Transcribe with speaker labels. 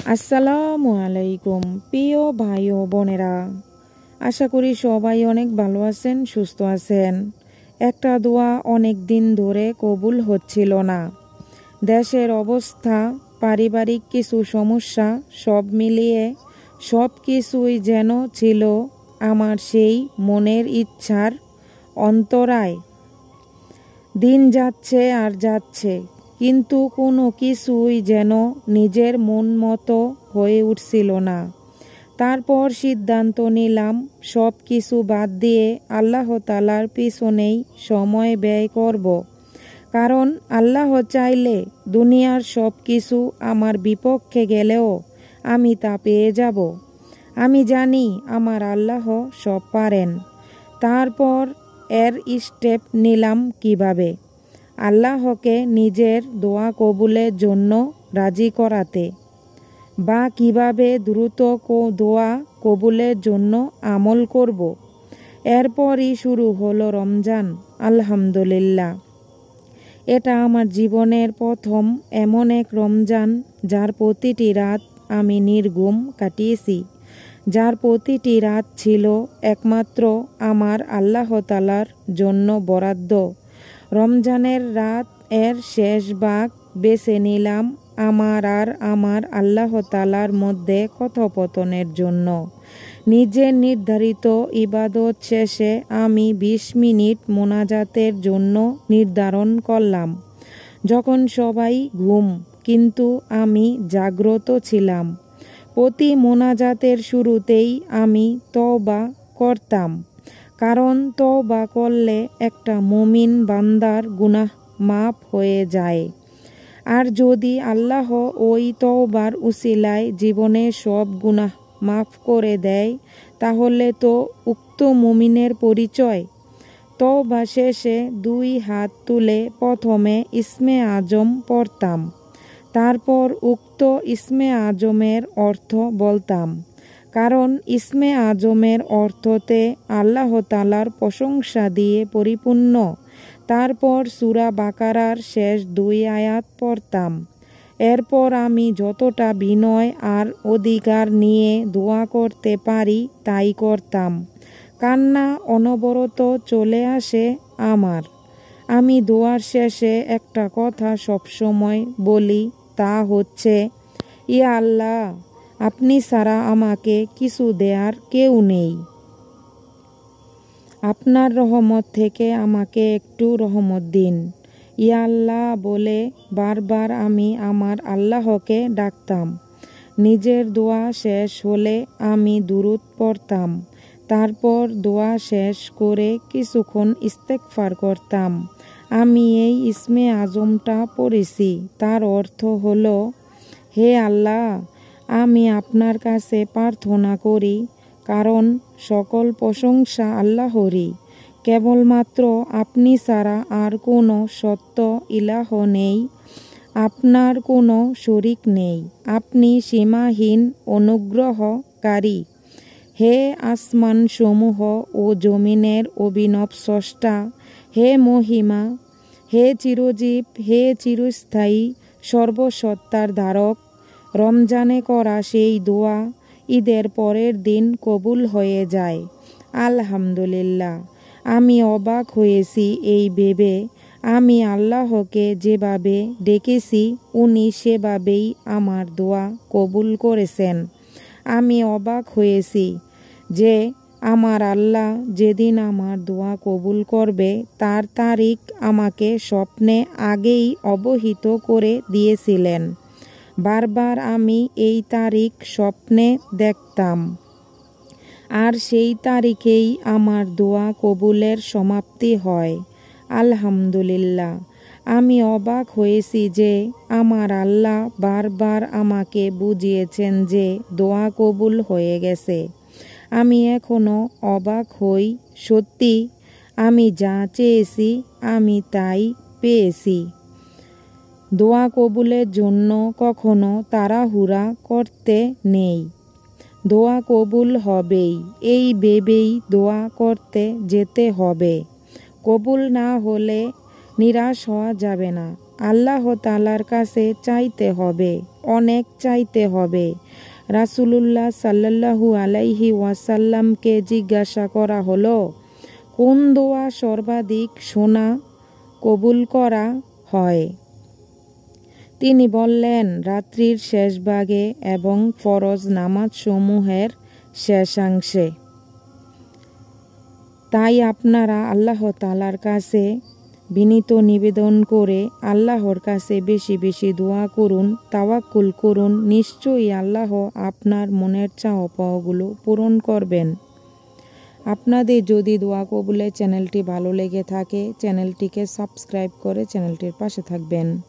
Speaker 1: আসসালামু আলাইকুম প্রিয় ভাই ও বোনেরা, আশা করি সবাই অনেক ভালো আছেন, সুস্থ আছেন। একটা দোয়া অনেক দিন ধরে কবুল হচ্ছিল না। দেশের অবস্থা, পারিবারিক কিছু সমস্যা, সব মিলিয়ে সব কিছুই যেন ছিল আমার সেই মনের ইচ্ছার অন্তরায়। দিন যাচ্ছে আর যাচ্ছে, কিন্তু কোনো কিছুই যেন নিজের মন মতো হয়ে উঠছিল না। তারপর সিদ্ধান্ত নিলাম সব কিছু বাদ দিয়ে আল্লাহ তাআলার পিছনেই সময় ব্যয় করব। কারণ আল্লাহ চাইলে দুনিয়ার সব কিছু আমার বিপক্ষে গেলেও আমি তা পেয়ে যাব। আমি জানি আমার আল্লাহ সব পারেন। তারপর এর স্টেপ নিলাম কিভাবে আল্লাহকে নিজের দোয়া কবুলের জন্য রাজি করাতে, বা কিভাবে দ্রুত দোয়া কবুলের জন্য আমল করব। এরপরই শুরু হলো রমজান। আলহামদুলিল্লাহ, এটা আমার জীবনের প্রথম এমন এক রমজান যার প্রতিটি রাত আমি নির্ঘুম কাটিয়েছি, যার প্রতিটি রাত ছিল একমাত্র আমার আল্লাহ তাআলার জন্য বরাদ্দ। রমজানের রাত এর শেষ ভাগ বেছে নিলাম আমার আর আমার আল্লাহ তাআলার মধ্যে কথোপকথনের জন্য। নিজের নির্ধারিত ইবাদত শেষে আমি 20 মিনিট মোনাজাতের জন্য নির্ধারণ করলাম। যখন সবাই ঘুম, কিন্তু আমি জাগ্রত ছিলাম। প্রতি মোনাজাতের শুরুতেই আমি তওবা করতাম, কারণ তওবা করলে একটা মুমিন বান্দার গুনাহ মাফ হয়ে যায়। আর যদি আল্লাহ ওই তওবার উসিলায় জীবনের সব গুনাহ মাফ করে দেয়, তাহলে তো উক্ত মুমিনের পরিচয়। তওবা শেষে 2 হাত তুলে প্রথমে ইসমে আজম পড়তাম, তারপর উক্ত ইসমে আজমের অর্থ বলতাম, কারণ ইসমে আজমের অর্থতে আল্লাহ তাআলার প্রশংসা দিয়ে পরিপূর্ণ। তারপর সূরা বাকারার শেষ 2 আয়াত পড়তাম। এরপর আমি যতটা বিনয় আর অধিকার নিয়ে দোয়া করতে পারি তাই করতাম। কান্না অনবরত চলে আসে আমার। আমি দোয়ার শেষে একটা কথা সবসময় বলি, তা হচ্ছে, ইয়া আল্লাহ, আপনি ছাড়া আমাকে কিছু দেয়ার কেউ নেই। আপনার রহমত থেকে আমাকে একটু রহমত দিন। ইয়া আল্লাহ বলে বারবার আমি আমার আল্লাহকে ডাকতাম। নিজের দোয়া শেষ হলে আমি দুরূদ পড়তাম। তারপর দোয়া শেষ করে কিছুক্ষণ ইস্তেগফার করতাম। আমি এই ইসমে আজমটা পড়েছি, তার অর্থ হলো, হে আল্লাহ, আমি আপনার কাছে প্রার্থনা করি, কারণ সকল প্রশংসা আল্লাহরই। কেবলমাত্র আপনি ছাড়া আর কোনো সত্য ইলাহ নেই, আপনার কোনো শরীক নেই। আপনি সীমাহীন অনুগ্রহকারী। হে আসমান সমূহ ও জমিনের অভিনব স্রষ্টা, হে মহিমা, হে চিরজীব, হে চিরস্থায়ী সর্বসত্তার ধারক, রমজানে করা সেই দোয়া ঈদের পরের দিন কবুল হয়ে যায়। আলহামদুলিল্লাহ, আমি অবাক হয়েছি এই ভেবে, আমি আল্লাহকে যেভাবে ডেকেছি উনি সেভাবেই আমার দোয়া কবুল করেছেন। আমি অবাক হয়েছি যে আমার আল্লাহ যেদিন আমার দোয়া কবুল করবে তার তারিখ আমাকে স্বপ্নে আগেই অবহিত করে দিয়েছিলেন। বারবার আমি এই তারিখ স্বপ্নে দেখতাম, আর সেই তারিখেই আমার দোয়া কবুলের সমাপ্তি হয়। আলহামদুলিল্লাহ, আমি অবাক হয়েছি যে আমার আল্লাহ বারবার আমাকে বুঝিয়েছেন যে দোয়া কবুল হয়ে গেছে। আমি এখনো অবাক হই। সত্যি, আমি যা চেয়েছি আমি তাই পেয়েছি। দোয়া কবুলের জন্য কখনো তাড়াহুড়া করতে নেই। দোয়া কবুল হবেই, এই ভেবেই দোয়া করতে যেতে হবে। কবুল না হলে নিরাশ হওয়া যাবে না। আল্লাহ তাআলার কাছে চাইতে হবে, অনেক চাইতে হবে। রাসূলুল্লাহ সাল্লাল্লাহু আলাইহি ওয়াসাল্লামকে জিজ্ঞাসা করা হলো, কোন দোয়া সর্বাধিক শোনা কবুল করা হয়? তিনি বললেন, রাত্রির শেষ ভাগে এবং ফরজ নামাজসমূহের শেষাংশে। তাই আপনারা আল্লাহ তাআলার কাছে বিনীত নিবেদন করে আল্লাহর কাছে বেশি বেশি দোয়া করুন, তাওয়াক্কুল করুন। নিশ্চয়ই আল্লাহ আপনার মনের চাওয়া পাওয়াগুলো পূরণ করবেন। আপনাদের যদি দোয়া কবুলের চ্যানেলটি ভালো লেগে থাকে, চ্যানেলটিকে সাবস্ক্রাইব করে চ্যানেলটির পাশে থাকবেন।